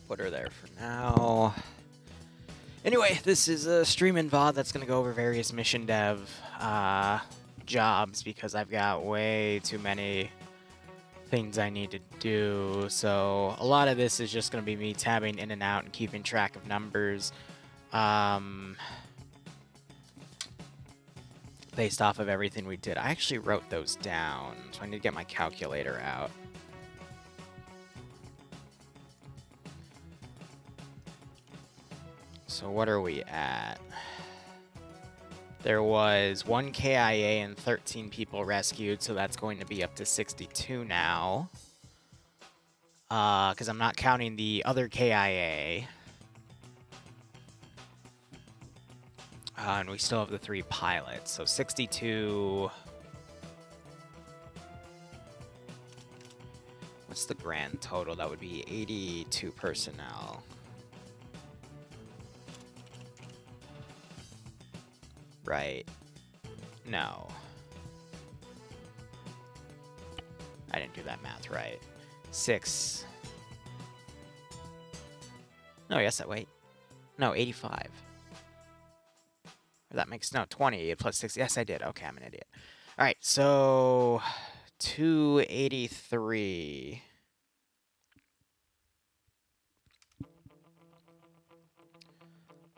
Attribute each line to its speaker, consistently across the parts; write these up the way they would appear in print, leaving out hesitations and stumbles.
Speaker 1: put her there for now. Anyway, this is a stream and VOD that's going to go over various mission dev jobs because I've got way too many things I need to do. So a lot of this is just going to be me tabbing in and out and keeping track of numbers based off of everything we did. I actually wrote those down, so I need to get my calculator out. So what are we at? There was 1 KIA and 13 people rescued, so that's going to be up to 62 now. Because I'm not counting the other KIA. And we still have the 3 pilots, so 62... What's the grand total? That would be 82 personnel. Right. No. I didn't do that math right. 6. No, yes, wait. No, 85. That makes, no, 20 plus 6. Yes, I did. Okay, I'm an idiot. All right, so 283.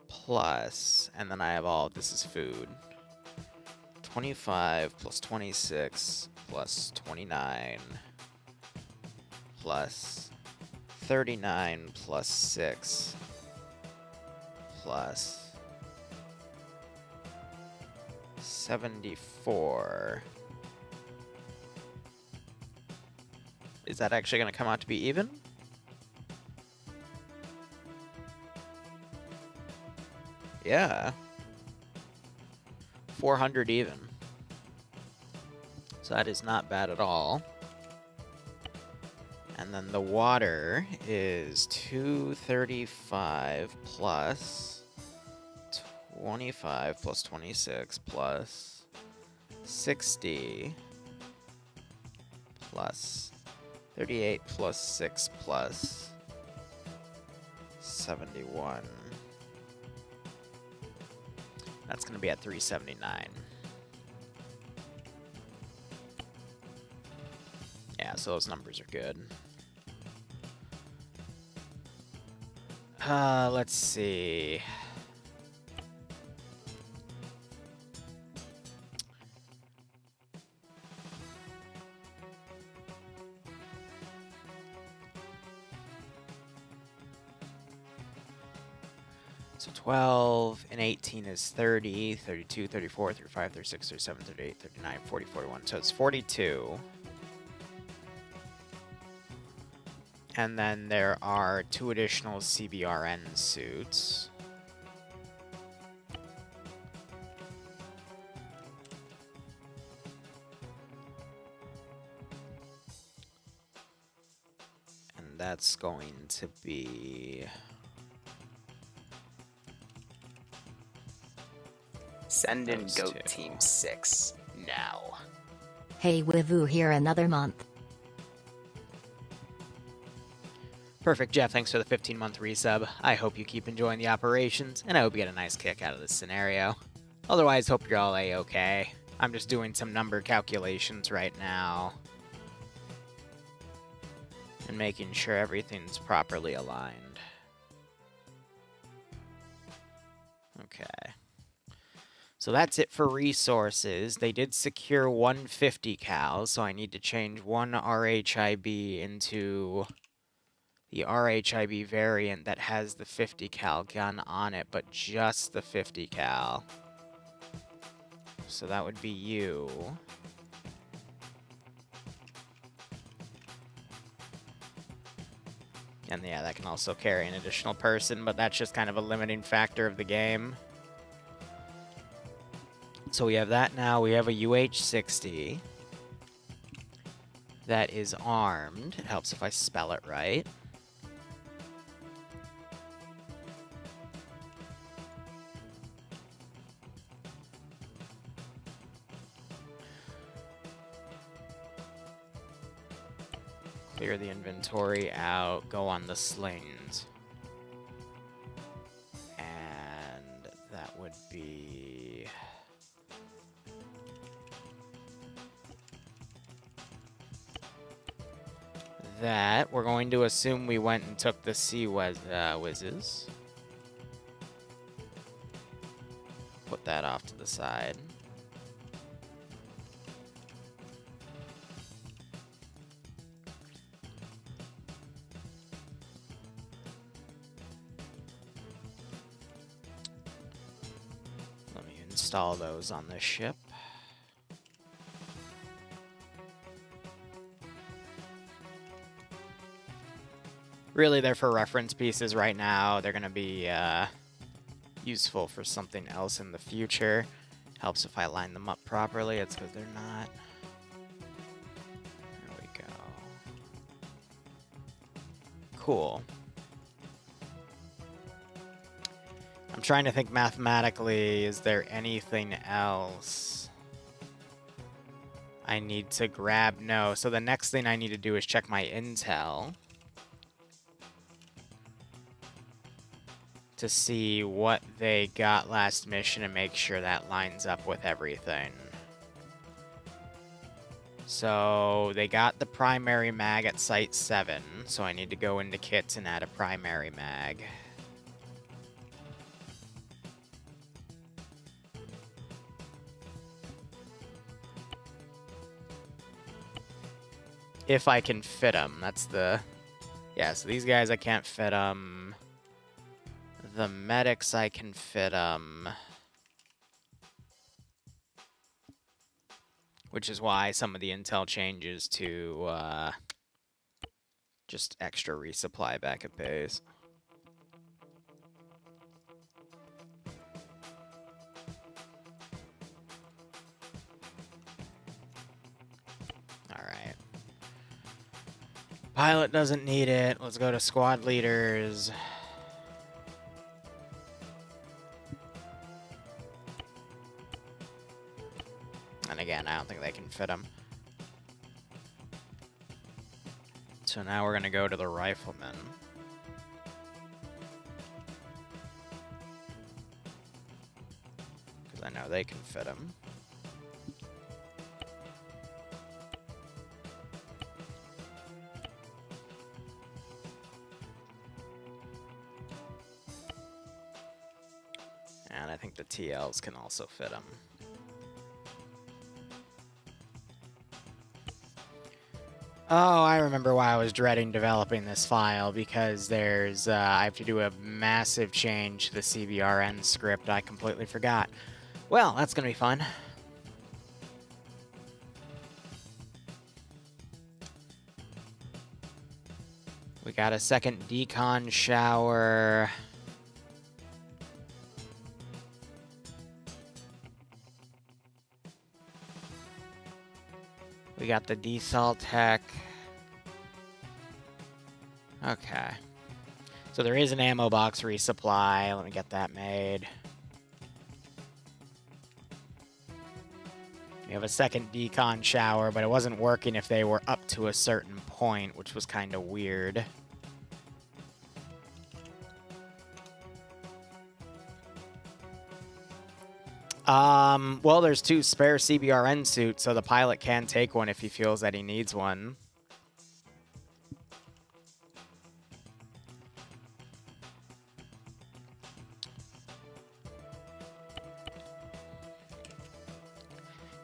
Speaker 1: Plus, and then I have all, this is food. 25 plus 26 plus 29 plus 39 plus 6 plus 74. Is that actually going to come out to be even? Yeah. 400 even. So that is not bad at all. And then the water is 235 plus 25 plus 26 plus 60 plus 38 plus 6 plus 71. That's going to be at 379. Yeah, so those numbers are good. Let's see. So 12 and 18 is 30, 32, 34, 35, 36, 37, 38, 39, 40, 41. So it's 42. And then there are 2 additional CBRN suits. And that's going to be...
Speaker 2: Send in GOAT Team 6 now.
Speaker 3: Hey Wivu here another month.
Speaker 1: Perfect, Jeff. Thanks for the 15-month resub. I hope you keep enjoying the operations, and I hope you get a nice kick out of this scenario. Otherwise, hope you're all A-okay. I'm just doing some number calculations right now. And making sure everything's properly aligned. Okay. So that's it for resources. They did secure 150 cal, so I need to change 1 RHIB into the RHIB variant that has the 50 cal gun on it, but just the 50 cal. So that would be you. And yeah, that can also carry an additional person, but that's just kind of a limiting factor of the game. So we have that now. We have a UH-60 that is armed. It helps if I spell it right. Clear the inventory out. Go on the slings. be... that. We're going to assume we went and took the sea whizzes. Put that off to the side. Let me install those on this ship. Really, they're for reference pieces right now. They're going to be useful for something else in the future. Helps if I line them up properly. It's because they're not. There we go. Cool. I'm trying to think mathematically, is there anything else I need to grab? No. So the next thing I need to do is check my intel to see what they got last mission and make sure that lines up with everything. So they got the primary mag at Site 7, so I need to go into kits and add a primary mag. If I can fit them, that's the... Yeah, so these guys I can't fit them. The medics I can fit them. Which is why some of the intel changes to just extra resupply back at base. Alright. Pilot doesn't need it. Let's go to squad leaders. And again, I don't think they can fit them. So now we're going to go to the riflemen. Because I know they can fit them. And I think the TLs can also fit them. Oh, I remember why I was dreading developing this file, because there's, I have to do a massive change to the CBRN script. I completely forgot. Well, that's going to be fun. We got a second decon shower. We got the desal tech. Okay. So there is an ammo box resupply. Let me get that made. We have a second decon shower, but it wasn't working if they were up to a certain point, which was kind of weird. Well, there's 2 spare CBRN suits, so the pilot can take one if he feels that he needs one.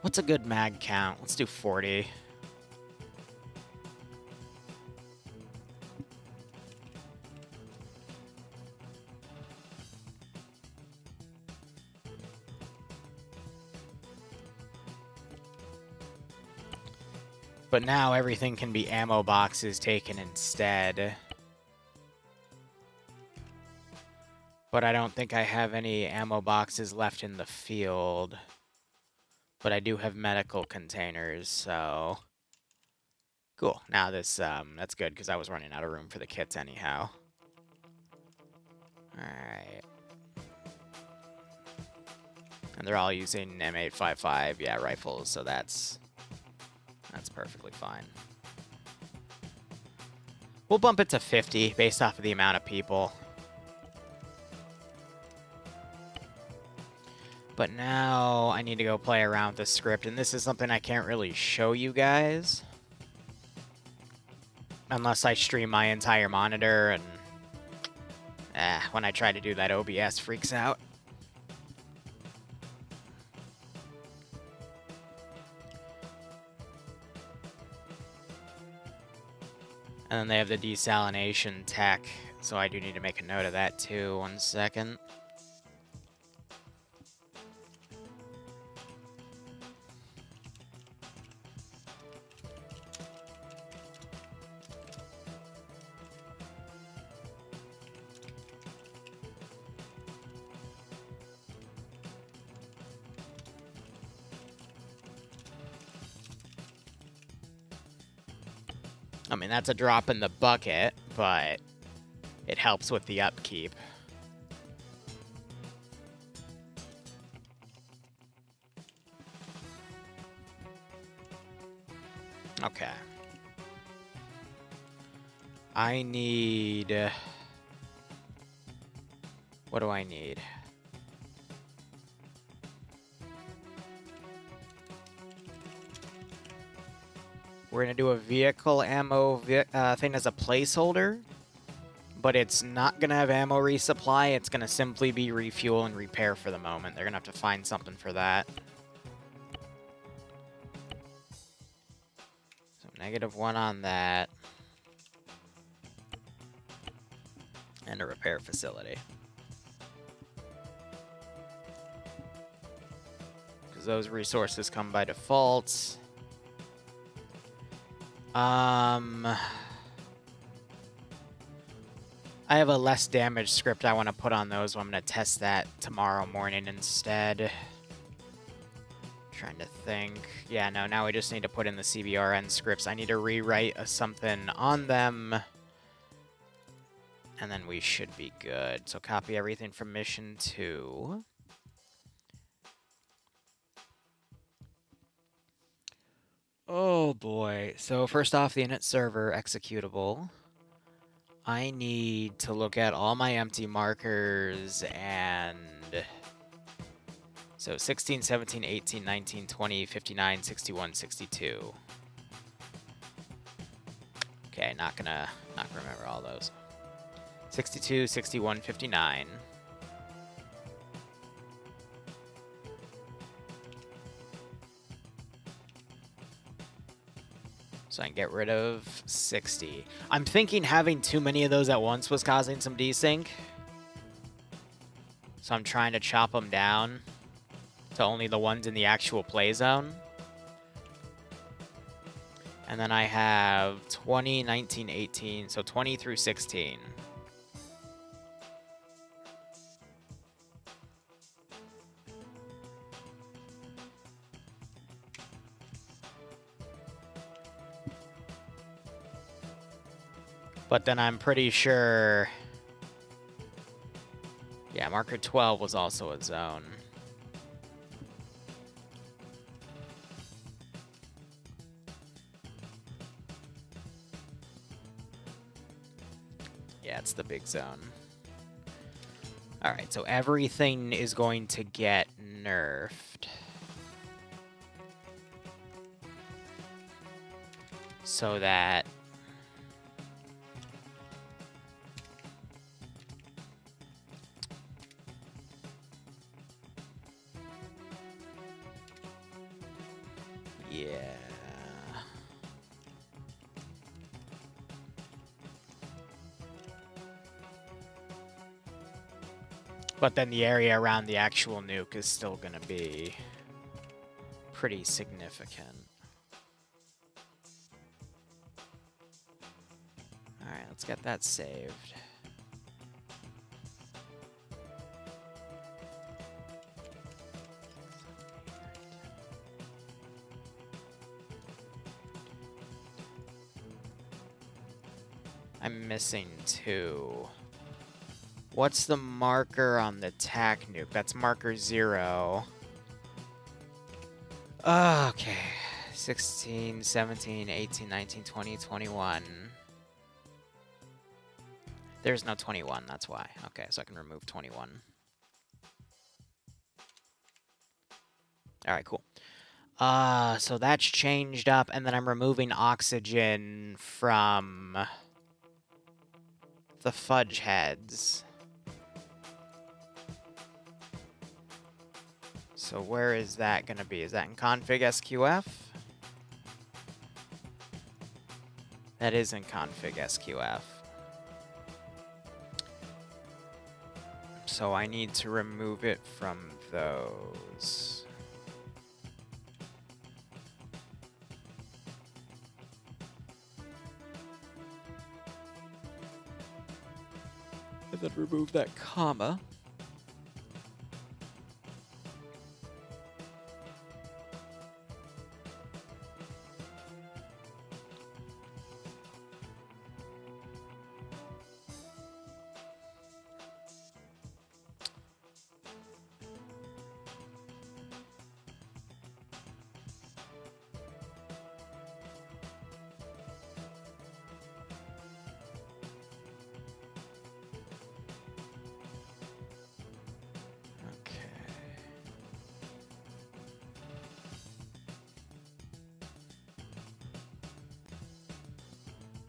Speaker 1: What's a good mag count? Let's do 40. But now everything can be ammo boxes taken instead. But I don't think I have any ammo boxes left in the field. But I do have medical containers, so... Cool. Now this, that's good, because I was running out of room for the kits anyhow. Alright. And they're all using M855, yeah, rifles, so that's perfectly fine. We'll bump it to 50 based off of the amount of people. But now I need to go play around with the script, and this is something I can't really show you guys. Unless I stream my entire monitor, and when I try to do that, OBS freaks out. And then they have the desalination tech, so I do need to make a note of that too. 1 second. I mean, that's a drop in the bucket, but it helps with the upkeep. Okay. I need... what do I need? We're going to do a vehicle ammo thing as a placeholder, but it's not going to have ammo resupply. It's going to simply be refuel and repair for the moment. They're going to have to find something for that. So -1 on that. And a repair facility. Because those resources come by default. I have a less damage script I want to put on those, so I'm going to test that tomorrow morning instead. Trying to think. Yeah, no, now we just need to put in the CBRN scripts. I need to rewrite something on them. And then we should be good. So copy everything from mission 2. Oh boy. So first off, the init server executable. I need to look at all my empty markers and... so 16, 17, 18, 19, 20, 59, 61, 62. Okay, not gonna remember all those. 62, 61, 59. So I can get rid of 60. I'm thinking having too many of those at once was causing some desync. So I'm trying to chop them down to only the ones in the actual play zone. And then I have 20, 19, 18, so 20 through 16. But then I'm pretty sure... yeah, marker 12 was also a zone. Yeah, it's the big zone. Alright, so everything is going to get nerfed. So that... yeah... but then the area around the actual nuke is still going to be pretty significant. Alright, let's get that saved. I'm missing 2. What's the marker on the TAC nuke? That's marker 0. Okay. 16, 17, 18, 19, 20, 21. There's no 21, that's why. Okay, so I can remove 21. Alright, cool. So that's changed up, and then I'm removing oxygen from the fudge heads. So where is that going to be? Is that in config SQF? That is in config SQF. So I need to remove it from those. And then remove that comma.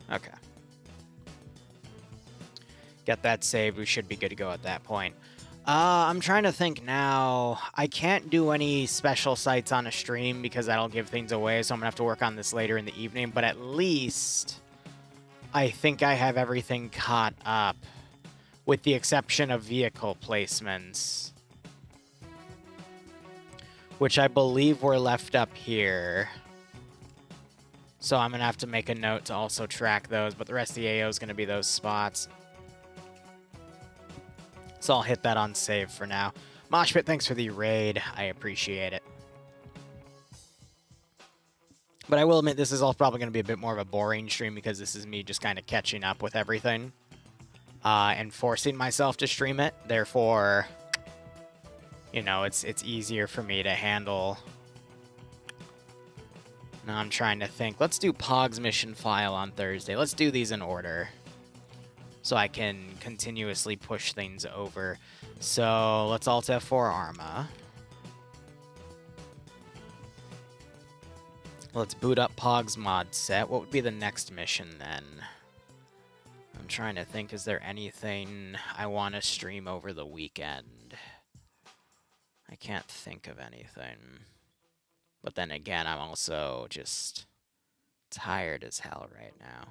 Speaker 1: Okay. Get that saved. We should be good to go at that point. I'm trying to think now. I can't do any special sites on a stream because that'll give things away, so I'm going to have to work on this later in the evening. But at least I think I have everything caught up, with the exception of vehicle placements, which I believe were left up here. So I'm going to have to make a note to also track those, but the rest of the AO is going to be those spots. So I'll hit that on save for now. Moshpit, thanks for the raid. I appreciate it. But I will admit this is all probably going to be a bit more of a boring stream because this is me just kind of catching up with everything and forcing myself to stream it. Therefore, you know, it's easier for me to handle. Now I'm trying to think. Let's do POG's mission file on Thursday. Let's do these in order so I can continuously push things over. So let's Alt F4 Arma. Let's boot up POG's mod set. What would be the next mission then? I'm trying to think, is there anything I want to stream over the weekend? I can't think of anything. But then again, I'm also just tired as hell right now.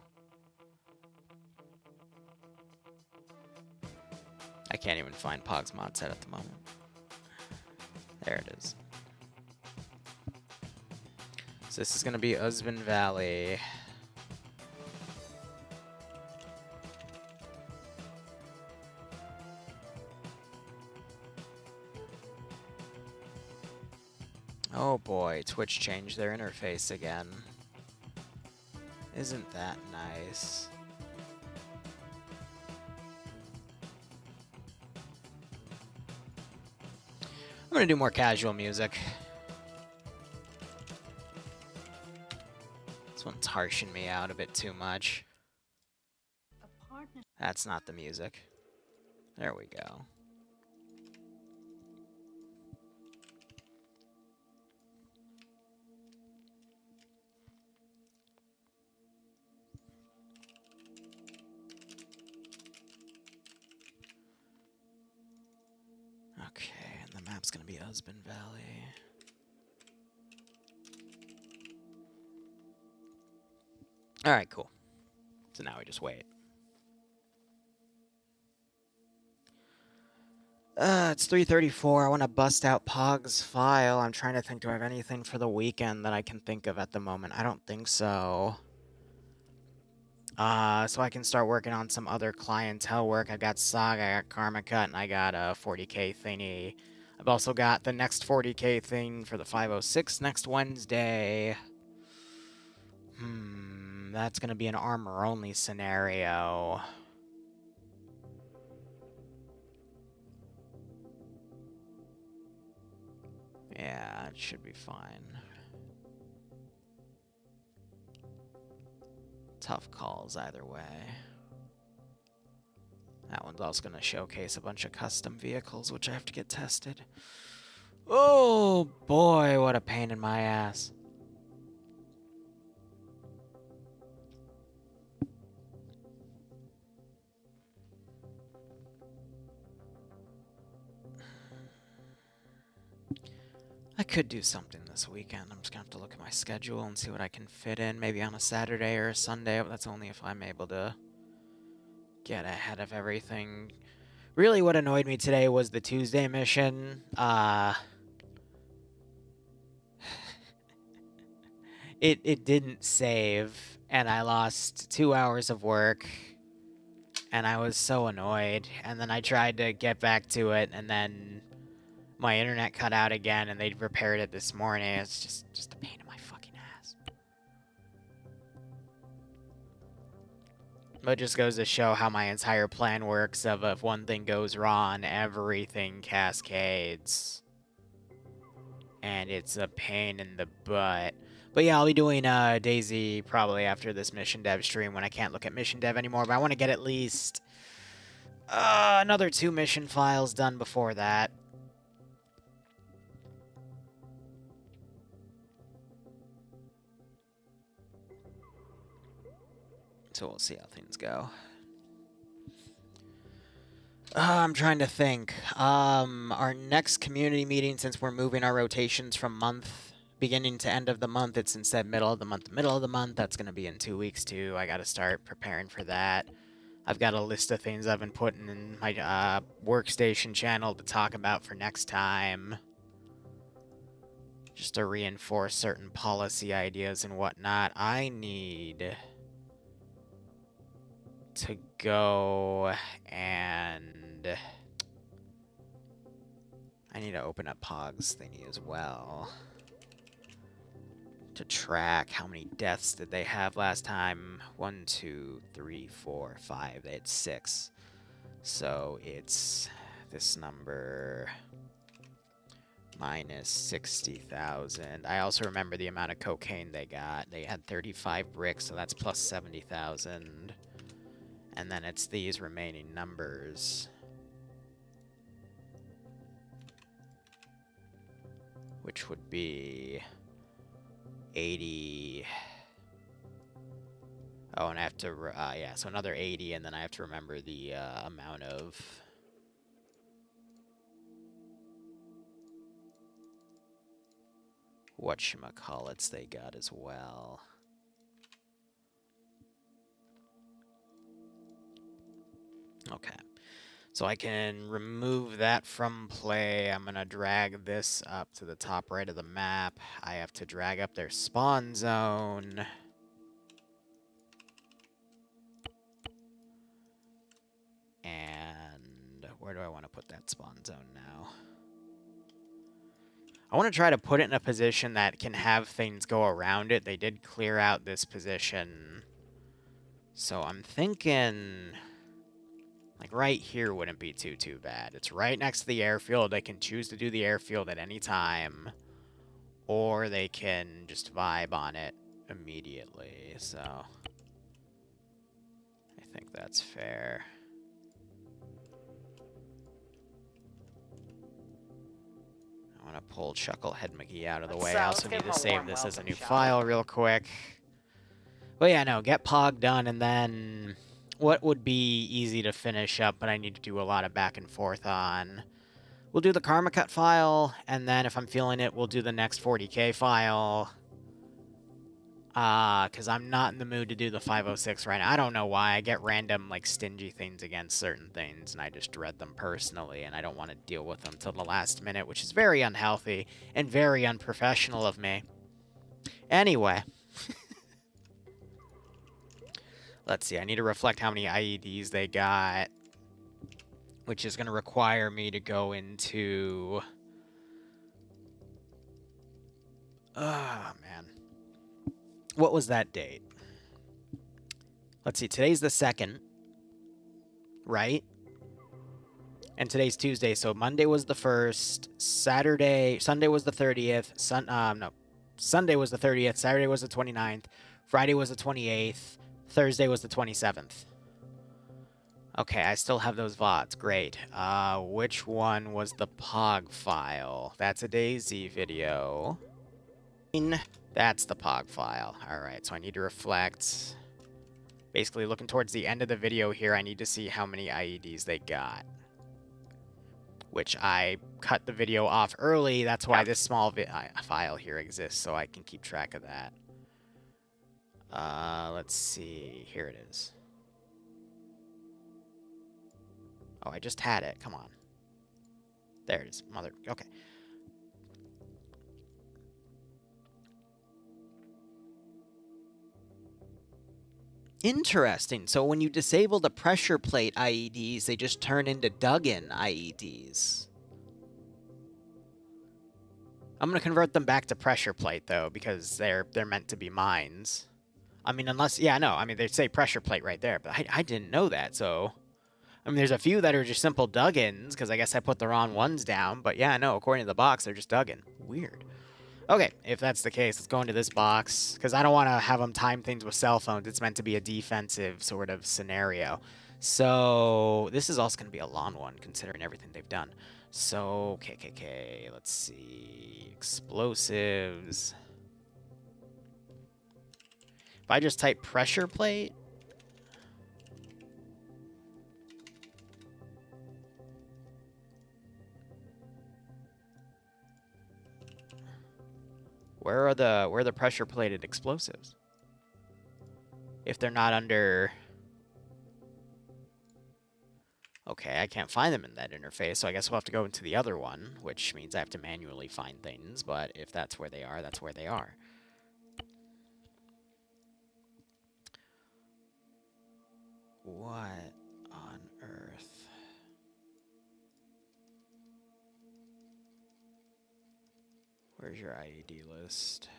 Speaker 1: I can't even find POG's mod set at the moment. There it is. So this is going to be Usman Valley. Oh boy, Twitch changed their interface again. Isn't that nice? I'm gonna do more casual music. This one's harshing me out a bit too much. That's not the music. There we go. Okay, and the map's gonna be Usman Valley. Alright, cool. So now we just wait. It's 3:34. I want to bust out POG's file. I'm trying to think, do I have anything for the weekend that I can think of at the moment? I don't think so. So I can start working on some other clientele work. I got Saga, I got Karma Cut, and I got a 40K thingy. I've also got the next 40K thing for the 506 next Wednesday. That's gonna be an armor-only scenario. Yeah, it should be fine. Tough calls either way. That one's also going to showcase a bunch of custom vehicles, which I have to get tested. Oh boy, what a pain in my ass. I could do something this weekend. I'm just gonna have to look at my schedule and see what I can fit in. Maybe on a Saturday or a Sunday, but that's only if I'm able to get ahead of everything. Really, what annoyed me today was the Tuesday mission. It didn't save, and I lost 2 hours of work, and I was so annoyed. And then I tried to get back to it, and then my internet cut out again, and they repaired it this morning. It's just a pain in my fucking ass. But it just goes to show how my entire plan works of if one thing goes wrong, everything cascades. And it's a pain in the butt. But yeah, I'll be doing Daisy probably after this mission dev stream when I can't look at mission dev anymore. But I want to get at least another 2 mission files done before that. So we'll see how things go. I'm trying to think. Our next community meeting, since we're moving our rotations from month beginning to end of the month, it's instead middle of the month to middle of the month. That's going to be in 2 weeks, too. I got to start preparing for that. I've got a list of things I've been putting in my workstation channel to talk about for next time. Just to reinforce certain policy ideas and whatnot. I need to go and I need to open up POG's thingy as well to track how many deaths did they have last time. 1, 2, 3, 4, 5. They had 6. So it's this number minus 60,000. I also remember the amount of cocaine they got. They had 35 bricks, so that's plus 70,000. And then it's these remaining numbers, which would be 80. Oh, and I have to, yeah, so another 80, and then I have to remember the amount of whatchamacallits they got as well. Okay, so I can remove that from play. I'm going to drag this up to the top right of the map. I have to drag up their spawn zone. And where do I want to put that spawn zone now? I want to try to put it in a position that can have things go around it. They did clear out this position. So I'm thinking like right here wouldn't be too bad. It's right next to the airfield. They can choose to do the airfield at any time, or they can just vibe on it immediately. So I think that's fair. I want to pull Chucklehead McGee out of the way. I also need to save this as a new file real quick. But yeah, no, get POG done, and then what would be easy to finish up, but I need to do a lot of back and forth on. We'll do the Karma Cut file, and then if I'm feeling it, we'll do the next 40K file. Because I'm not in the mood to do the 506 right now. I don't know why. I get random, like, stingy things against certain things, and I just dread them personally, and I don't want to deal with them till the last minute, which is very unhealthy and very unprofessional of me. Anyway. Let's see, I need to reflect how many IEDs they got, which is going to require me to go into... Oh, man. What was that date? Let's see, today's the 2nd, right? And today's Tuesday, so Monday was the 1st, Sunday was the 30th, Sunday was the 30th, Saturday was the 29th, Friday was the 28th, Thursday was the 27th. Okay, I still have those VODs. Great. Which one was the POG file? That's a DayZ video. That's the POG file. Alright, so I need to reflect. Basically, looking towards the end of the video here, I need to see how many IEDs they got. Which I cut the video off early. That's why this small file here exists, so I can keep track of that. Let's see. Here it is. Oh, I just had it. Come on. There it is. Mother. Okay. Interesting. So when you disable the pressure plate IEDs, they just turn into dug-in IEDs. I'm going to convert them back to pressure plate, though, because they're meant to be mines. I mean, unless... Yeah, no. I mean, they say pressure plate right there, but I didn't know that, so... I mean, there's a few that are just simple dug-ins, because I guess I put the wrong ones down. But yeah, no, according to the box, they're just dug-in. Weird. Okay, if that's the case, let's go into this box, because I don't want to have them time things with cell phones. It's meant to be a defensive sort of scenario. So, this is also going to be a long one, considering everything they've done. So, KKK, let's see, explosives. If I just type pressure plate... Where are the pressure plated explosives? If they're not under... Okay, I can't find them in that interface, so I guess we'll have to go into the other one, which means I have to manually find things, but if that's where they are, that's where they are. What on earth? Where's your IED list?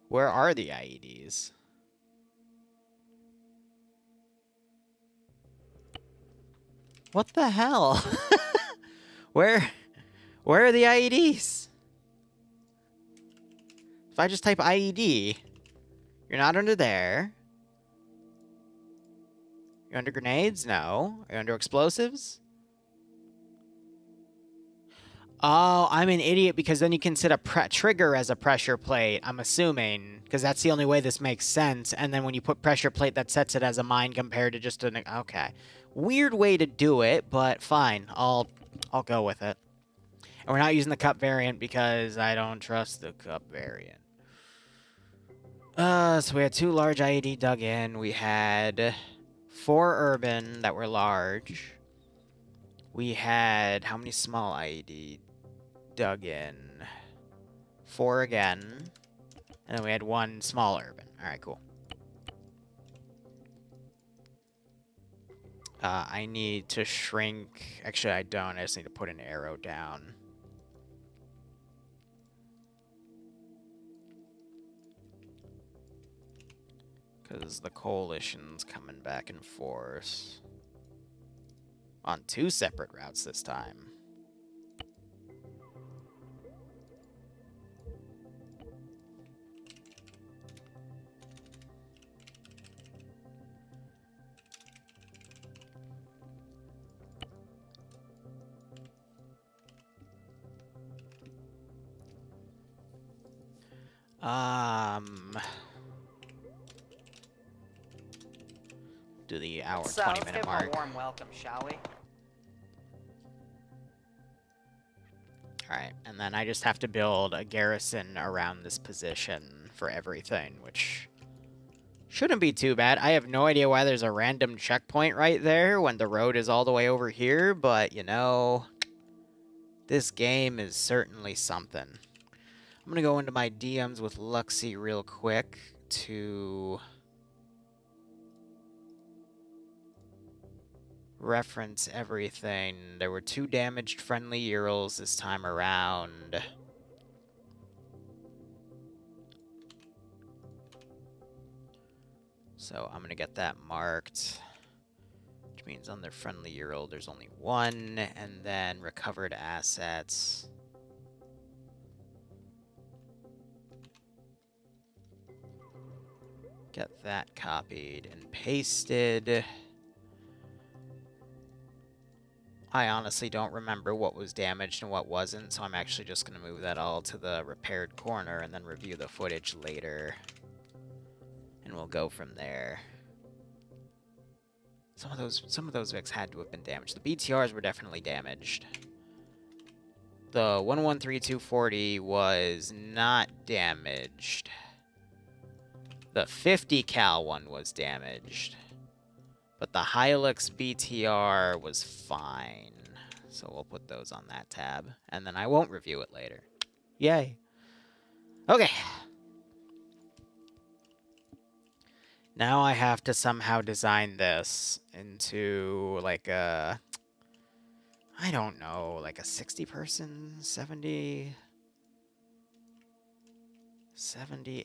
Speaker 1: Where are the IEDs? What the hell? Where are the IEDs? If I just type IED, you're not under there. You're under grenades? No. Are you under explosives? Oh, I'm an idiot because then you can set a trigger as a pressure plate, I'm assuming, because that's the only way this makes sense. And then when you put pressure plate, that sets it as a mine compared to just an... Okay. Weird way to do it, but fine. I'll go with it. And we're not using the cup variant because I don't trust the cup variant. So we had 2 large IED dug in. We had 4 urban that were large. We had... How many small IED dug in? 4 again. And then we had 1 small urban. Alright, cool. I need to shrink... Actually, I don't. I just need to put an arrow down. Because the coalition's coming back and forth. On 2 separate routes this time. Do the hour 20-minute mark.
Speaker 2: Let's give him a warm welcome, shall we?
Speaker 1: Alright, and then I just have to build a garrison around this position for everything, which shouldn't be too bad. I have no idea why there's a random checkpoint right there when the road is all the way over here, but, you know, this game is certainly something. I'm going to go into my DMs with Luxie real quick to reference everything. There were 2 damaged friendly Urals this time around. So I'm going to get that marked. Which means on their friendly Euro there's only one, and then recovered assets. Get that copied and pasted. I honestly don't remember what was damaged and what wasn't, so I'm actually just going to move that all to the repaired corner and then review the footage later. And we'll go from there. Some of those Vics had to have been damaged. The BTRs were definitely damaged. The 113240 was not damaged. The 50 cal one was damaged. But the Hilux BTR was fine. So we'll put those on that tab. And then I won't review it later. Yay. Okay. Now I have to somehow design this into like a... I don't know, like a 60-person, 70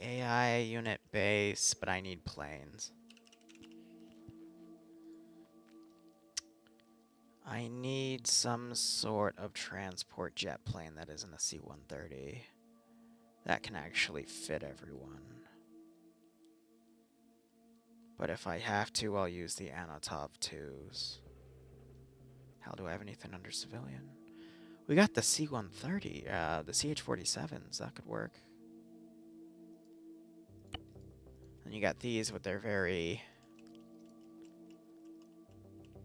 Speaker 1: AI unit base, but I need planes. I need some sort of transport jet plane that isn't a C-130 that can actually fit everyone. But if I have to, I'll use the Anatov 2s. Hell, do I have anything under civilian? We got the C-130, the CH-47s. That could work. And you got these with their very...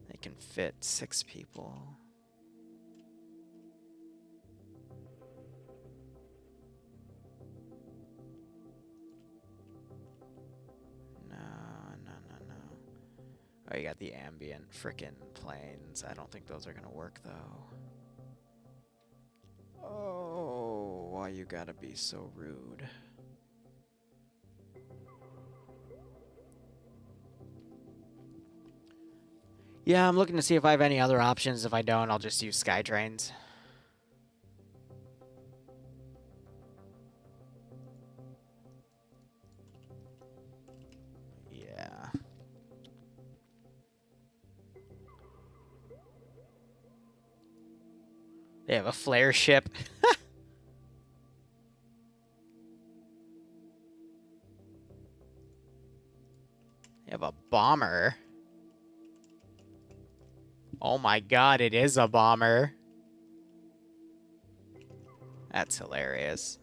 Speaker 1: They can fit 6 people. No. Oh, you got the ambient frickin' planes. I don't think those are gonna work, though. Oh, why you gotta be so rude? Yeah, I'm looking to see if I have any other options. If I don't, I'll just use Skytrains. Yeah. They have a flare ship. They have a bomber. Oh my god, it is a bomber. That's hilarious.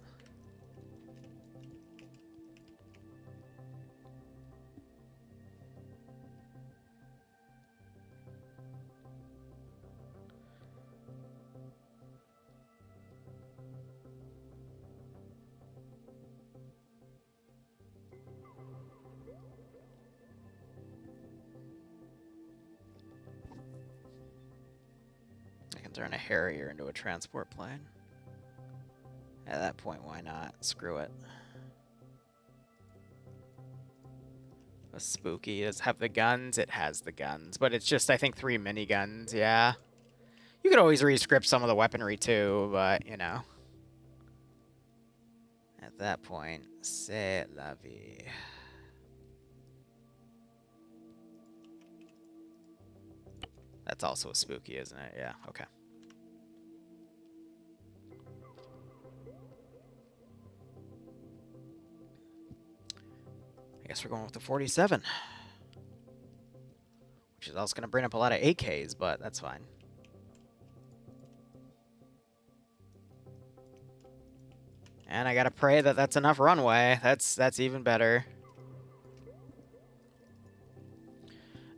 Speaker 1: I can turn a Harrier into a transport plane. At that point, why not? Screw it. A Spooky does have the guns. It has the guns, but it's just, I think, 3 miniguns, yeah. You could always re-script some of the weaponry too, but, you know. At that point, c'est la vie. That's also a Spooky, isn't it? Yeah, okay. I guess we're going with the 47. Which is also going to bring up a lot of AKs, but that's fine. And I got to pray that that's enough runway. That's even better.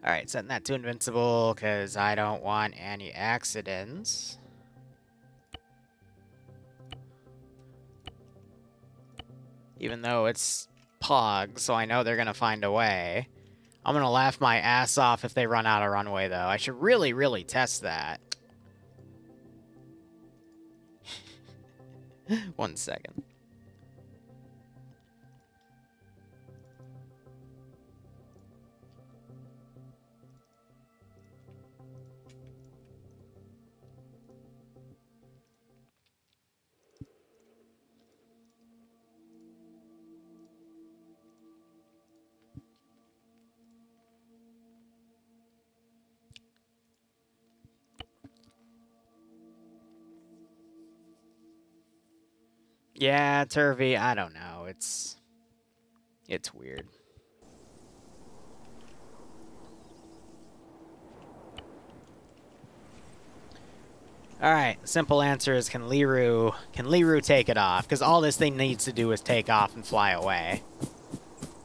Speaker 1: Alright, setting that to invincible, because I don't want any accidents. Even though it's POG, so I know they're going to find a way. I'm going to laugh my ass off if they run out of runway, though. I should really, really test that. 1 second. Yeah, Turvy, I don't know. It's weird. Alright, simple answer is can Liru take it off? Because all this thing needs to do is take off and fly away.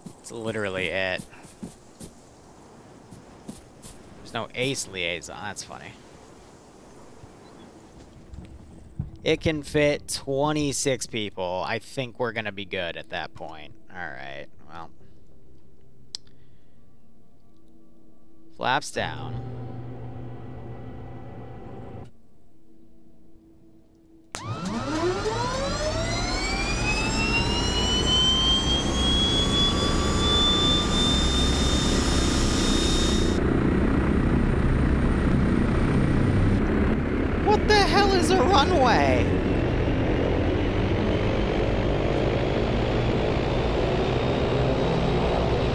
Speaker 1: That's literally it. There's no ace liaison, that's funny. It can fit 26 people. I think we're gonna be good at that point. Alright, well. Flaps down. What the hell is a runway?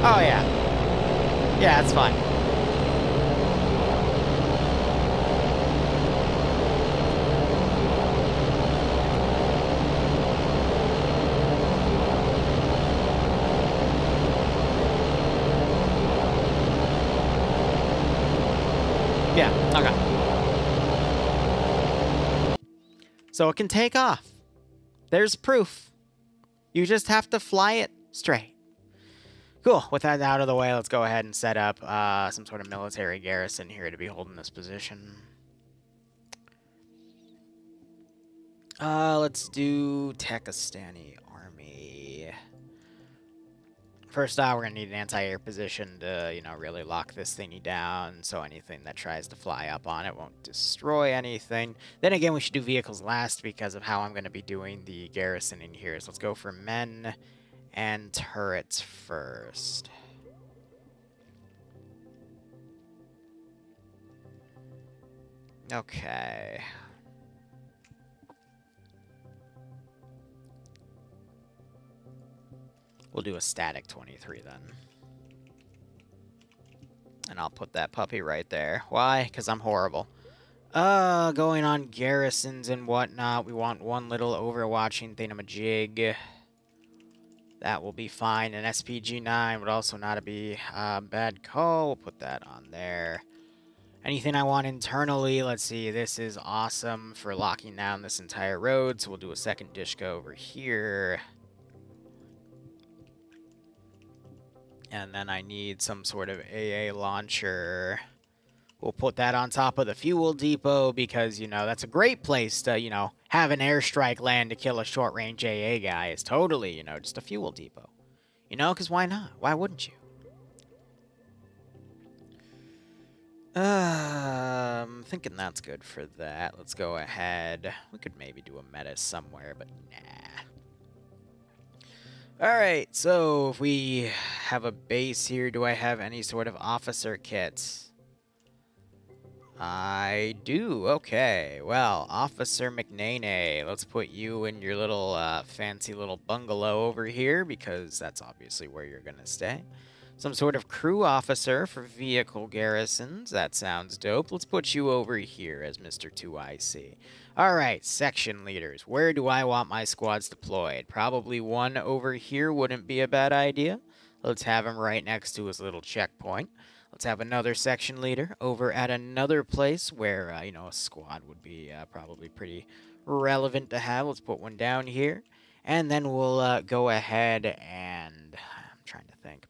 Speaker 1: Oh, yeah. Yeah, it's fine. Yeah, okay. So it can take off. There's proof. You just have to fly it straight. Cool. With that out of the way, let's go ahead and set up some sort of military garrison here to be holding this position. Let's do Takistani Army. First off, we're going to need an anti-air position to, you know, really lock this thingy down so anything that tries to fly up on it won't destroy anything. Then again, we should do vehicles last because of how I'm going to be doing the garrison in here. So let's go for men and turrets first. Okay. We'll do a static 23 then. And I'll put that puppy right there. Why? Because I'm horrible. Going on garrisons and whatnot. We want one little overwatching thingamajig. That will be fine. An SPG-9 would also not be a bad call. We'll put that on there. Anything I want internally, let's see. This is awesome for locking down this entire road. So we'll do a second Dishka over here. And then I need some sort of AA launcher. We'll put that on top of the fuel depot because, you know, that's a great place to, you know, have an airstrike land to kill a short-range AA guy. It's totally, you know, just a fuel depot. You know, because why not? Why wouldn't you? I'm thinking that's good for that. Let's go ahead. We could maybe do a meta somewhere, but nah. Alright, so if we have a base here, do I have any sort of officer kits? I do. Okay. Well, Officer McNaney, let's put you in your little fancy little bungalow over here because that's obviously where you're going to stay. Some sort of crew officer for vehicle garrisons. That sounds dope. Let's put you over here as Mr. 2IC. All right, section leaders. Where do I want my squads deployed? Probably one over here wouldn't be a bad idea. Let's have him right next to his little checkpoint. Let's have another section leader over at another place where, you know, a squad would be probably pretty relevant to have. Let's put one down here. And then we'll go ahead and... I'm trying to think.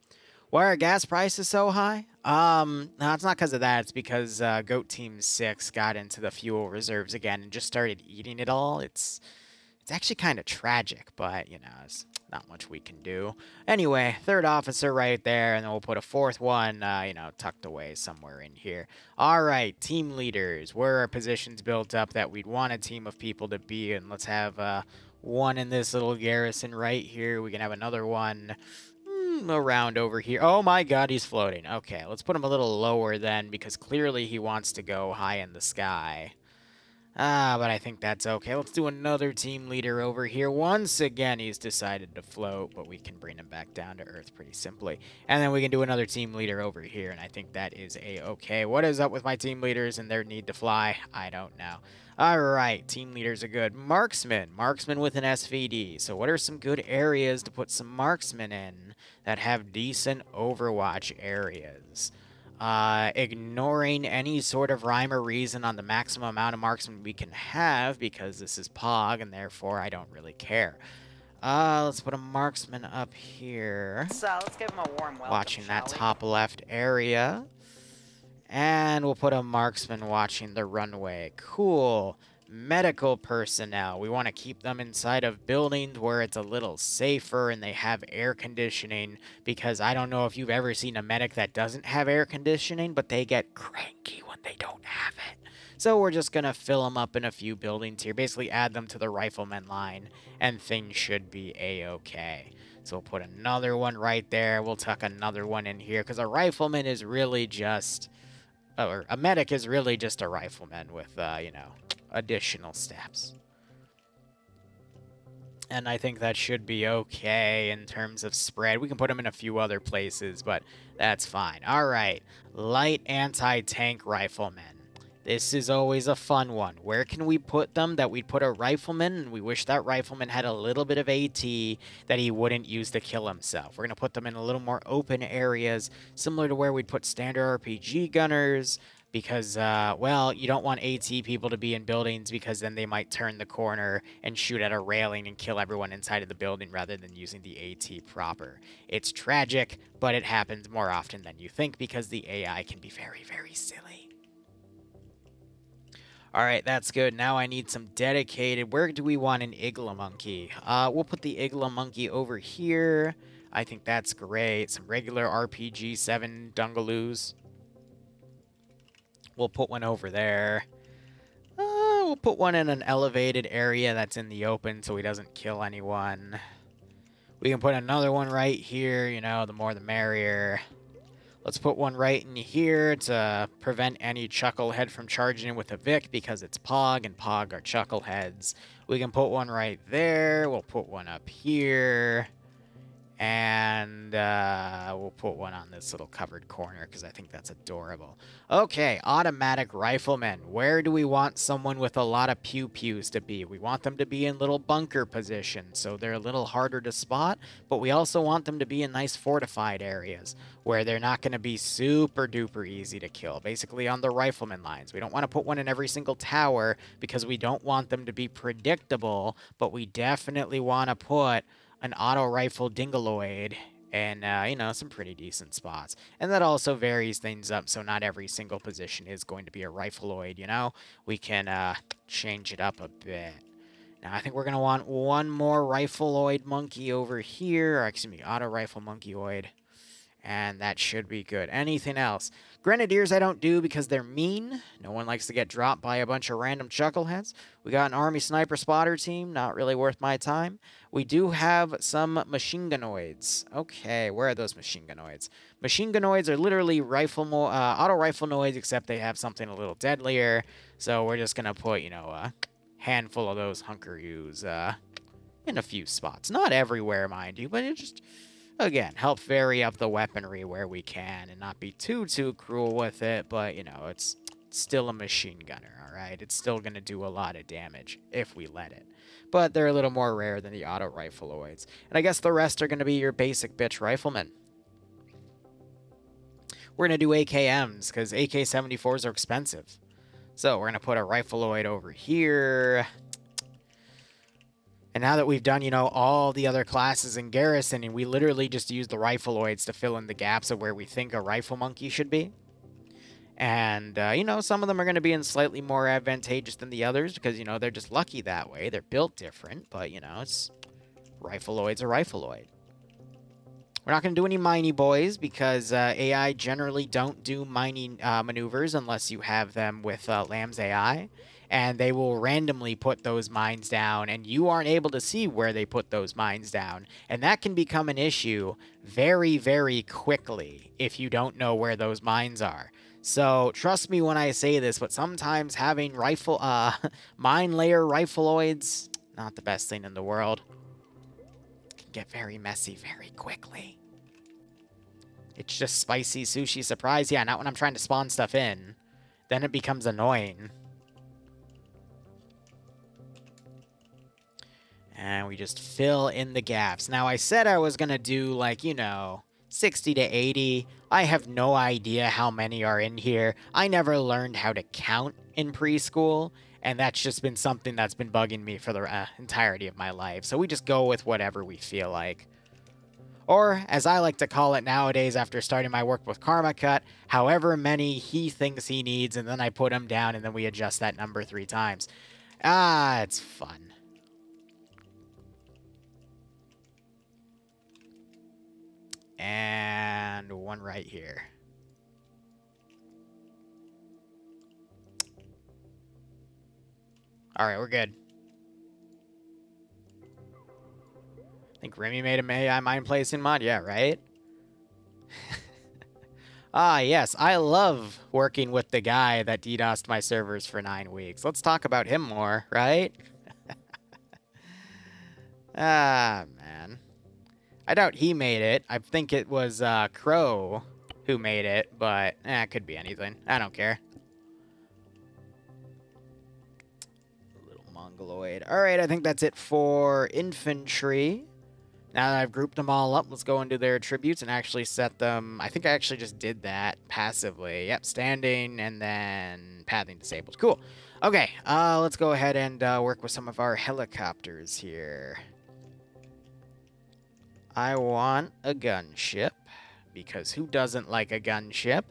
Speaker 1: Why are gas prices so high? No, it's not because of that. It's because Goat Team 6 got into the fuel reserves again and just started eating it all. It's actually kind of tragic, but, you know, it's not much we can do. Anyway, third officer right there, and then we'll put a fourth one, you know, tucked away somewhere in here. All right, team leaders. Where are positions built up that we'd want a team of people to be in? Let's have one in this little garrison right here. We can have another one around over here. Oh my god, he's floating. Okay, let's put him a little lower then, because clearly he wants to go high in the sky. But I think that's okay. Let's do another team leader over here. Once again, he's decided to float, but we can bring him back down to Earth pretty simply. And then we can do another team leader over here, and I think that is a-okay. What is up with my team leaders and their need to fly? I don't know. All right, team leaders are good. Marksman. Marksman with an SVD. So what are some good areas to put some marksmen in that have decent Overwatch areas? Ignoring any sort of rhyme or reason on the maximum amount of marksmen we can have, because this is POG, and therefore I don't really care. Let's put a marksman up here.
Speaker 2: Let's give him a warm welcome,
Speaker 1: watching that top left area. And we'll put a marksman watching the runway. Cool. Medical personnel. We want to keep them inside of buildings where it's a little safer and they have air conditioning, because I don't know if you've ever seen a medic that doesn't have air conditioning, but they get cranky when they don't have it. So we're just going to fill them up in a few buildings here, basically add them to the rifleman line, and things should be a-okay. So we'll put another one right there. We'll tuck another one in here, because a rifleman is really just... or a medic is really just a rifleman with, you know, additional steps. And I think that should be okay in terms of spread. We can put them in a few other places, but that's fine. All right, light anti-tank riflemen. This is always a fun one. Where can we put them that we'd put a rifleman, and we wish that rifleman had a little bit of AT that he wouldn't use to kill himself? We're going to put them in a little more open areas, similar to where we'd put standard RPG gunners, because, well, you don't want AT people to be in buildings, because then they might turn the corner and shoot at a railing and kill everyone inside of the building rather than using the AT proper. It's tragic, but it happens more often than you think, because the AI can be very, very silly. All right, that's good. Now I need some dedicated. Where do we want an Igla monkey? We'll put the Igla monkey over here. I think that's great. Some regular RPG 7 Dungaloos. We'll put one over there. We'll put one in an elevated area that's in the open so he doesn't kill anyone. We can put another one right here. You know, the more the merrier. Let's put one right in here to prevent any chucklehead from charging in with a Vic, because it's POG, and POG are chuckleheads. We can put one right there. We'll put one up here. And we'll put one on this little covered corner, because I think that's adorable. Okay, automatic riflemen. Where do we want someone with a lot of pew-pews to be? We want them to be in little bunker positions, so they're a little harder to spot, but we also want them to be in nice fortified areas where they're not going to be super-duper easy to kill, basically on the rifleman lines. We don't want to put one in every single tower, because we don't want them to be predictable, but we definitely want to put an auto rifle dingaloid and, you know, some pretty decent spots. And that also varies things up, so not every single position is going to be a rifleoid, you know? We can change it up a bit. Now, I think we're going to want one more rifleoid monkey over here. Or, excuse me, auto rifle monkeyoid. And that should be good. Anything else? Grenadiers I don't do because they're mean. No one likes to get dropped by a bunch of random chuckleheads. We got an army sniper spotter team. Not really worth my time. We do have some machine gunoids. Okay, where are those machine gunoids? Machine gunoids are literally auto rifle noids, except they have something a little deadlier. So we're just going to put, you know, a handful of those hunker-yous in a few spots. Not everywhere, mind you, but it just... Again, help vary up the weaponry where we can and not be too cruel with it, but, you know, it's still a machine gunner, all right? It's still going to do a lot of damage if we let it. But they're a little more rare than the auto rifleoids. And I guess the rest are going to be your basic bitch riflemen. We're going to do AKMs because AK-74s are expensive. So we're going to put a rifleoid over here. And now that we've done, you know, all the other classes in Garrison, and we literally just use the rifleoids to fill in the gaps of where we think a rifle monkey should be. And, you know, some of them are going to be in slightly more advantageous than the others because, you know, they're just lucky that way. They're built different, but, you know, it's rifleoid's a rifleoid. We're not going to do any miney boys because AI generally don't do mining maneuvers unless you have them with Lamb's AI. and they will randomly put those mines down, and you aren't able to see where they put those mines down. And that can become an issue very, very quickly if you don't know where those mines are. So trust me when I say this, but sometimes having mine layer rifleoids, not the best thing in the world. Can get very messy very quickly. It's just spicy sushi surprise. Yeah, not when I'm trying to spawn stuff in. Then it becomes annoying. And we just fill in the gaps. Now, I said I was going to do, like, you know, 60 to 80. I have no idea how many are in here. I never learned how to count in preschool, and that's just been something that's been bugging me for the entirety of my life. So we just go with whatever we feel like. Or, as I like to call it nowadays after starting my work with Karma Cut, however many he thinks he needs, and then I put him down, and then we adjust that number 3 times. Ah, it's fun. And one right here. Alright, we're good. I think Remy made a AI mine placing mod. Yeah, right? Ah, yes. I love working with the guy that DDoSed my servers for 9 weeks. Let's talk about him more, right? Ah, man. I doubt he made it. I think it was Crow who made it, but it could be anything. I don't care. Little mongoloid. All right, I think that's it for infantry. Now that I've grouped them all up, let's go into their attributes and actually set them. I think I actually just did that passively. Yep, standing and then pathing disabled. Cool. Okay, let's go ahead and work with some of our helicopters here. I want a gunship, because who doesn't like a gunship?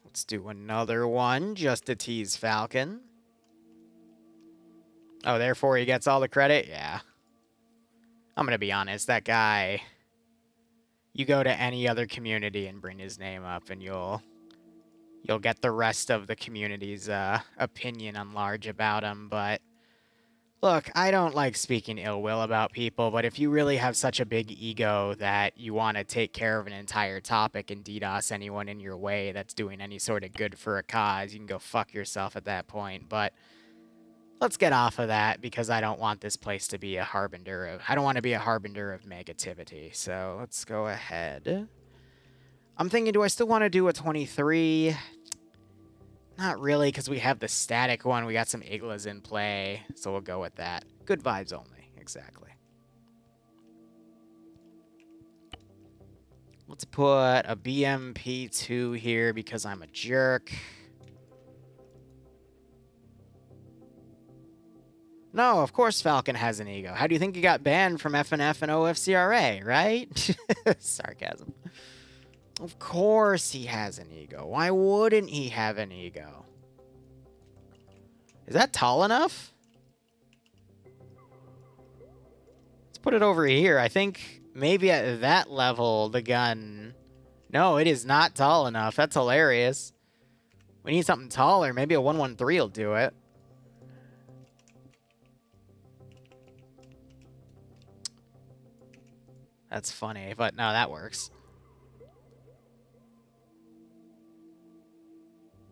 Speaker 1: Let's do another one just to tease Falcon. Oh, therefore he gets all the credit? Yeah. I'm going to be honest, that guy, you go to any other community and bring his name up and you'll get the rest of the community's opinion on large about him, but look, I don't like speaking ill will about people, but if you really have such a big ego that you want to take care of an entire topic and DDoS anyone in your way that's doing any sort of good for a cause, you can go fuck yourself at that point, but let's get off of that because I don't want this place to be a harbinger of... I don't want to be a harbinger of negativity, so let's go ahead. I'm thinking, do I still want to do a 23? Not really, because we have the static one. We got some Iglas in play, so we'll go with that. Good vibes only, exactly. Let's put a BMP2 here because I'm a jerk. No, of course Falcon has an ego. How do you think he got banned from FNF and OFCRA, right? Sarcasm. Of course he has an ego. Why wouldn't he have an ego? Is that tall enough? Let's put it over here. I think maybe at that level, the gun... No, it is not tall enough. That's hilarious. We need something taller. Maybe a 113 will do it. That's funny, but no, that works.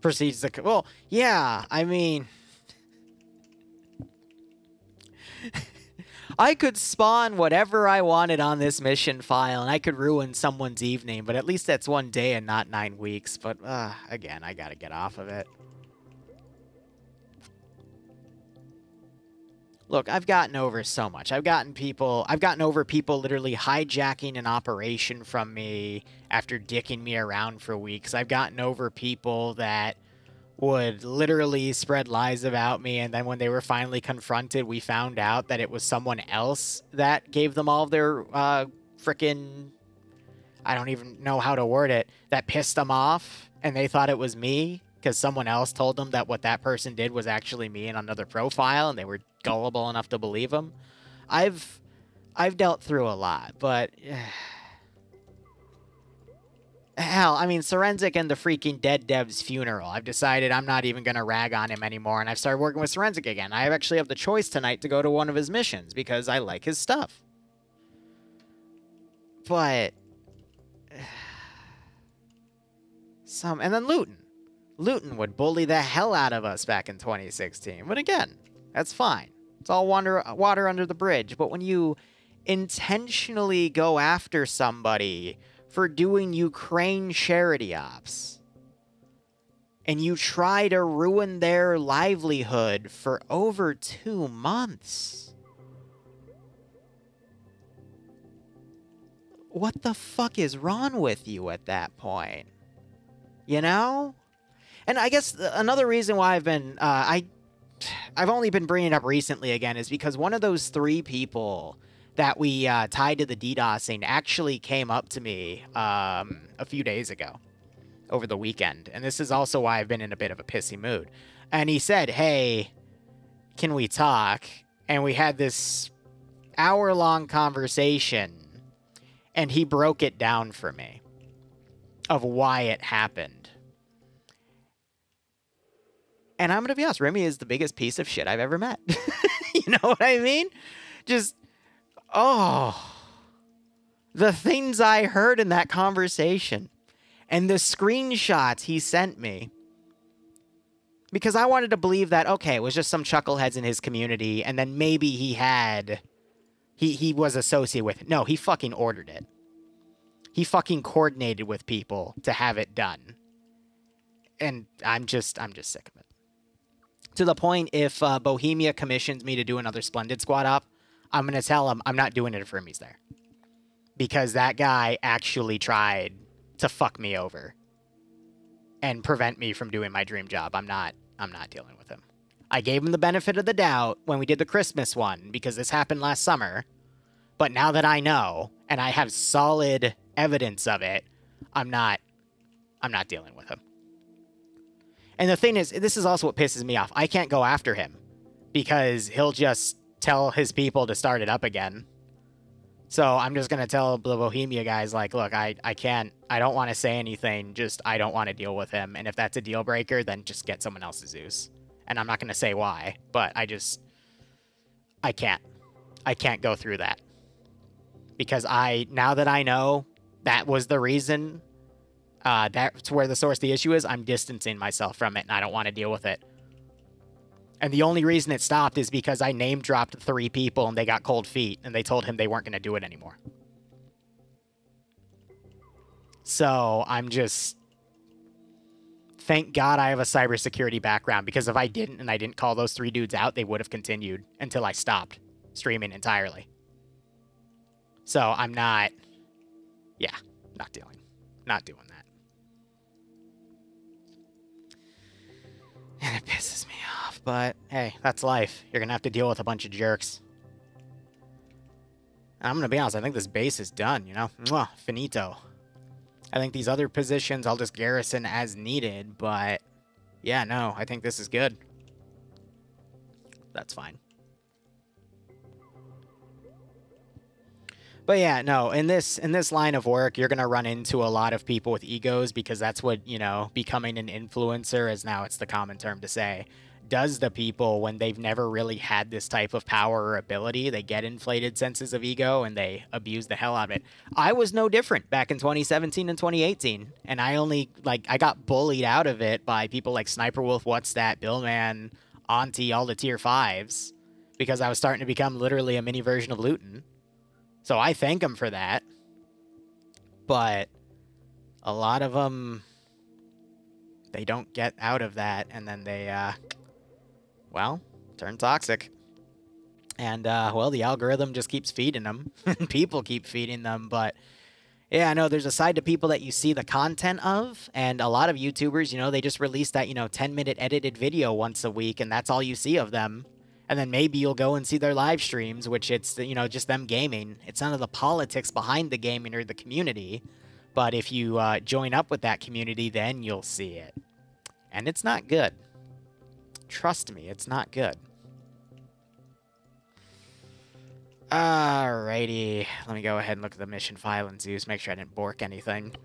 Speaker 1: Proceeds to... Well, yeah, I mean... I could spawn whatever I wanted on this mission file, and I could ruin someone's evening, but at least that's 1 day and not 9 weeks. But, again, I gotta get off of it. Look, I've gotten over so much. I've gotten over people literally hijacking an operation from me after dicking me around for weeks. I've gotten over people that would literally spread lies about me, and then when they were finally confronted, we found out that it was someone else that gave them all their frickin'... I don't even know how to word it. That pissed them off, and they thought it was me, because someone else told them that what that person did was actually me in another profile, and they were gullible enough to believe them. I've dealt through a lot, but... Hell, I mean, Forensic and the freaking Dead Dev's funeral. I've decided I'm not even going to rag on him anymore, and I've started working with Forensic again. I actually have the choice tonight to go to one of his missions because I like his stuff. But... And then Luton. Luton would bully the hell out of us back in 2016. But again, that's fine. It's all water under the bridge. But when you intentionally go after somebody for doing Ukraine charity ops, and you try to ruin their livelihood for over 2 months, what the fuck is wrong with you at that point? You know? And I guess another reason why I've been, I've only been bringing it up recently again is because one of those 3 people that we tied to the DDoSing actually came up to me a few days ago over the weekend. And this is also why I've been in a bit of a pissy mood. And he said, hey, can we talk? And we had this hour-long conversation, and he broke it down for me of why it happened. And I'm going to be honest, Remy is the biggest piece of shit I've ever met. You know what I mean? Just, oh, the things I heard in that conversation and the screenshots he sent me. Because I wanted to believe that, okay, it was just some chuckleheads in his community, and then maybe he was associated with it. No, he fucking ordered it. He fucking coordinated with people to have it done. And I'm just sick of it. To the point, if Bohemia commissions me to do another Splendid Squad op, I'm going to tell him I'm not doing it if Remy's there. Because that guy actually tried to fuck me over and prevent me from doing my dream job. I'm not dealing with him. I gave him the benefit of the doubt when we did the Christmas one, because this happened last summer. But now that I know, and I have solid evidence of it, I'm not dealing with him. And the thing is, this is also what pisses me off. I can't go after him because he'll just tell his people to start it up again. So I'm just going to tell the Bohemia guys, like, look, I don't want to say anything. Just, I don't want to deal with him. And if that's a deal breaker, then just get someone else's Zeus. And I'm not going to say why, but I can't go through that. Because now that I know that was the reason, that's where the source of the issue is, I'm distancing myself from it, and I don't want to deal with it. And the only reason it stopped is because I name-dropped 3 people, and they got cold feet, and they told him they weren't going to do it anymore. So, I'm just... Thank God I have a cybersecurity background, because if I didn't, and I didn't call those 3 dudes out, they would have continued until I stopped streaming entirely. So, I'm not... Yeah, not doing that. And it pisses me off, but hey, that's life. You're gonna have to deal with a bunch of jerks. And I'm gonna be honest, I think this base is done, you know? Mwah, finito. I think these other positions I'll just garrison as needed, but yeah, no, I think this is good. That's fine. But yeah, no, in this line of work, you're going to run into a lot of people with egos, because that's what, you know, becoming an influencer, as now it's the common term to say, does to people when they've never really had this type of power or ability. They get inflated senses of ego and they abuse the hell out of it. I was no different back in 2017 and 2018, and I got bullied out of it by people like Sniper Wolf, What's That, Billman, Auntie, all the tier 5s, because I was starting to become literally a mini version of Luton. So I thank them for that. But a lot of them, they don't get out of that, and then they, well, turn toxic. And, well, the algorithm just keeps feeding them. People keep feeding them, but yeah, I know there's a side to people that you see the content of, and a lot of YouTubers, you know, they just release that, 10-minute edited video once a week, and that's all you see of them. And then maybe you'll go and see their live streams, which it's, just them gaming. It's none of the politics behind the gaming or the community. But if you join up with that community, then you'll see it. And it's not good. Trust me, it's not good. Alrighty. Let me go ahead and look at the mission file in Zeus, make sure I didn't bork anything.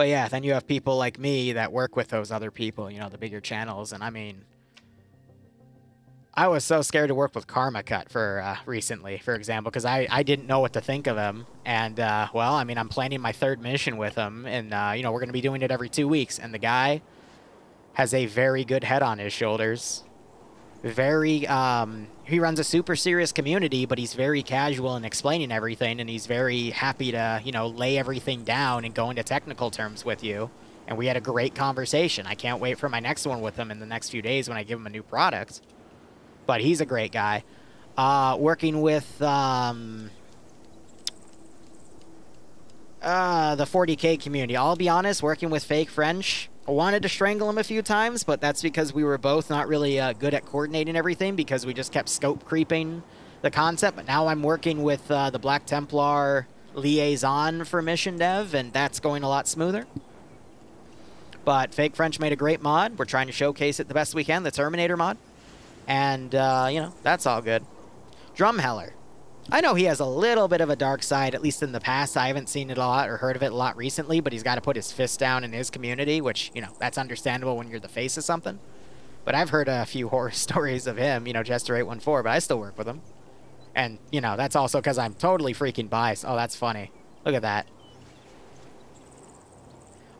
Speaker 1: But yeah, then you have people like me that work with those other people, you know, the bigger channels. And I mean, I was so scared to work with Karma Cut for recently, for example, because I didn't know what to think of him. And, well, I mean, I'm planning my 3rd mission with him. And, you know, we're going to be doing it every 2 weeks. And the guy has a very good head on his shoulders. Very, he runs a super serious community, but he's very casual in explaining everything, and he's very happy to, you know, lay everything down and go into technical terms with you. And we had a great conversation. I can't wait for my next one with him in the next few days when I give him a new product. But he's a great guy. Working with, the 40K community. I'll be honest, working with Fake French, I wanted to strangle him a few times, but that's because we were both not really good at coordinating everything because we just kept scope creeping the concept. But now I'm working with the Black Templar liaison for mission dev, and that's going a lot smoother. But Fake French made a great mod. We're trying to showcase it the best we can, the Terminator mod. And, you know, that's all good. Drumheller. I know he has a little bit of a dark side, at least in the past. I haven't seen it a lot or heard of it a lot recently, but he's got to put his fist down in his community, which, you know, that's understandable when you're the face of something. But I've heard a few horror stories of him, you know, Jester814, but I still work with him. And, you know, that's also because I'm totally freaking biased. Oh, that's funny. Look at that.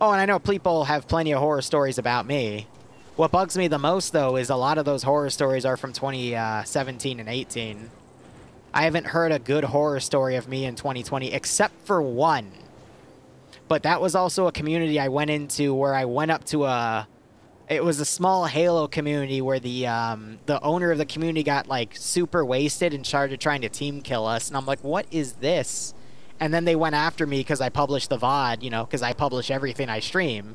Speaker 1: Oh, and I know people have plenty of horror stories about me. What bugs me the most, though, is a lot of those horror stories are from 2017 and 18. I haven't heard a good horror story of me in 2020, except for one. But that was also a community I went into where I went up to a... It was a small Halo community where the owner of the community got, like, super wasted and started trying to team kill us. And I'm like, what is this? And then they went after me because I published the VOD, you know, because I publish everything I stream.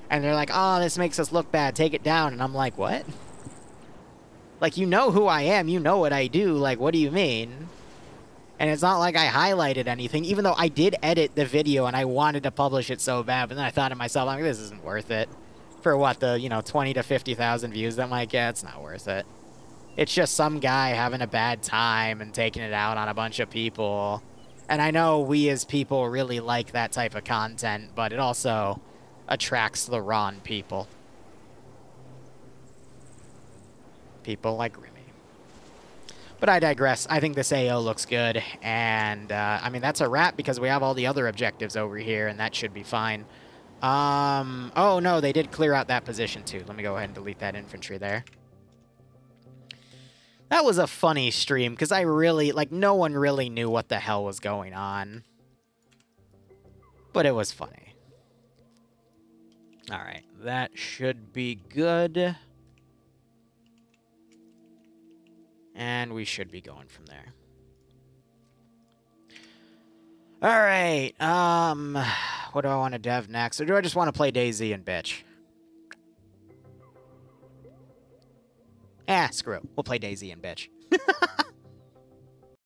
Speaker 1: And they're like, oh, this makes us look bad. Take it down. And I'm like, what? Like, you know who I am. You know what I do. Like, what do you mean? And it's not like I highlighted anything, even though I did edit the video and I wanted to publish it so bad. But then I thought to myself, like, this isn't worth it. For what, the, you know, 20 to 50,000 views? I'm like, yeah, it's not worth it. It's just some guy having a bad time and taking it out on a bunch of people. And I know we as people really like that type of content, but it also attracts the wrong people. People like Grimmy. But I digress. I think this AO looks good. And, I mean, that's a wrap because we have all the other objectives over here, and that should be fine. Oh, no, they did clear out that position, too. Let me go ahead and delete that infantry there. That was a funny stream, because I really, like, no one really knew what the hell was going on. But it was funny. Alright, that should be good. And we should be going from there. Alright, what do I want to dev next? Or do I just want to play DayZ and bitch? Screw it. We'll play DayZ and bitch.